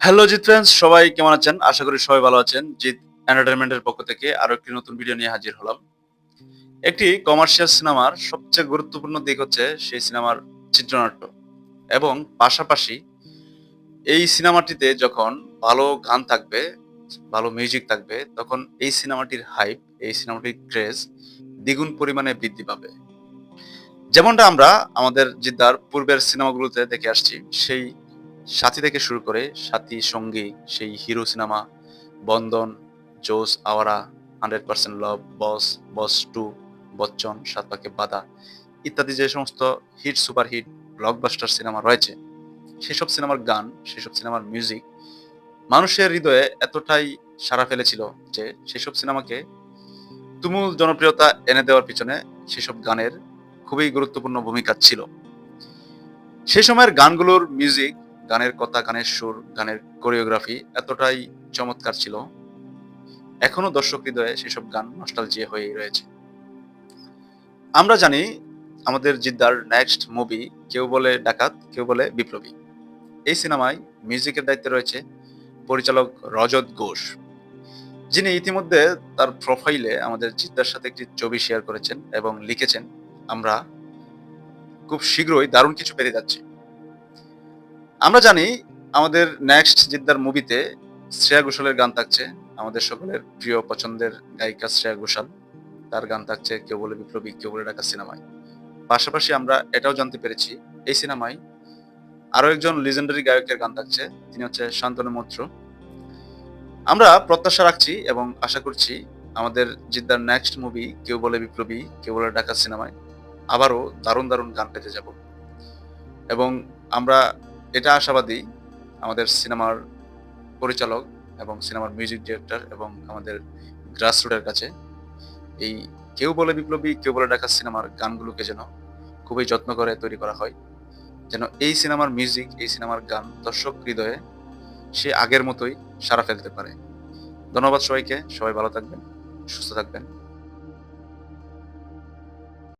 Hello Jeet friends, সবাই কেমন আছেন? আশা করি সবাই ভালো আছেন। জিৎ এন্টারটেইনমেন্টের পক্ষ থেকে আরো একটি নতুন ভিডিও নিয়ে হাজির হলাম। একটি কমার্শিয়াল সিনেমার সবচেয়ে গুরুত্বপূর্ণ দিক হচ্ছে সেই সিনেমার চিত্রনাট্য এবং পাশাপাশি এই সিনেমাটিতে যখন ভালো গান থাকবে, ভালো মিউজিক থাকবে, তখন এই সিনেমাটির হাইপ, এই সিনেমাটির ক্রেজ দ্বিগুণ পরিমাণে বৃদ্ধি পাবে। যেমনটা আমরা আমাদের জিদ্দার পূর্বের সিনেমাগুলোতে দেখে আসছি, সেই সাথী থেকে শুরু করে সাথী, সঙ্গী, সেই হিরো সিনেমা, বন্ধন, জোস, আওয়ারা, 100% লাভ, বস, বস টু, বচ্চন, সাত পাকে বাঁধা ইত্যাদি যে সমস্ত হিট, সুপারহিট, ব্লকবাস্টার সিনেমা রয়েছে, সেসব সিনেমার গান, সেসব সিনেমার মিউজিক মানুষের হৃদয়ে এতটাই সাড়া ফেলেছিল যে সেসব সিনেমাকে তুমুল জনপ্রিয়তা এনে দেওয়ার পিছনে সেসব গানের খুবই গুরুত্বপূর্ণ ভূমিকা ছিল। সেই সময়ের গানগুলোর মিউজিক, গানের কথা, গানের সুর, গানের কোরিওগ্রাফি এতটাই চমৎকার ছিল, এখনো দর্শক হৃদয়ে সেসব গান নস্টালজিয়া হয়েই রয়েছে। আমরা জানি আমাদের জিদ্দার নেক্সট মুভি কেউ বলে ডাকাত, কেউ বলে বিপ্লবী। এই সিনেমায় মিউজিকের দায়িত্বে রয়েছে পরিচালক রজত ঘোষ, যিনি ইতিমধ্যে তার প্রোফাইলে আমাদের জিদ্দার সাথে একটি ছবি শেয়ার করেছেন এবং লিখেছেন, আমরা খুব শীঘ্রই দারুণ কিছু পেতে যাচ্ছি। আমরা জানি আমাদের নেক্সট জিদ্দার মুভিতে শ্রেয়া ঘোষালের গান থাকছে, আমাদের সকলের প্রিয় পছন্দের গায়িকা শ্রেয়া ঘোষাল, তার গান থাকছে কেউ বলে বিপ্লবী, কেউ বলে ডাকাত সিনেমায়। পাশাপাশি আমরা এটাও জানতে পেরেছি এই সিনেমায় আরো একজন লিজেন্ডারি গায়কের গান থাকছে, তিনি হচ্ছে শান্তনু মৈত্র। আমরা প্রত্যাশা রাখছি এবং আশা করছি আমাদের জিদ্দার নেক্সট মুভি কেউ বলে বিপ্লবী, কেউ বলে ডাকাত সিনেমায় আবারও দারুণ দারুণ গান পেতে যাব এবং আমরা এটা আশাবাদী আমাদের সিনেমার পরিচালক এবং সিনেমার মিউজিক ডিরেক্টর এবং আমাদের গ্রাসরুটের কাছে এই কেউ বলে বিপ্লবী, কেউ বলে ডাকাত সিনেমার গানগুলোকে যেন খুবই যত্ন করে তৈরি করা হয়, যেন এই সিনেমার মিউজিক, এই সিনেমার গান দর্শক হৃদয়ে সে আগের মতোই সাড়া ফেলতে পারে। ধন্যবাদ সবাইকে, সবাই ভালো থাকবেন, সুস্থ থাকবেন।